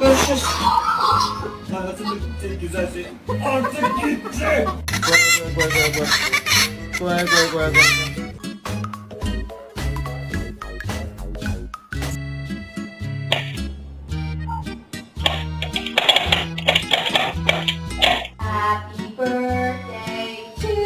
Görüşürüz. Hayatımdaki tek güzel şey artık gitti. Koy. Happy birthday to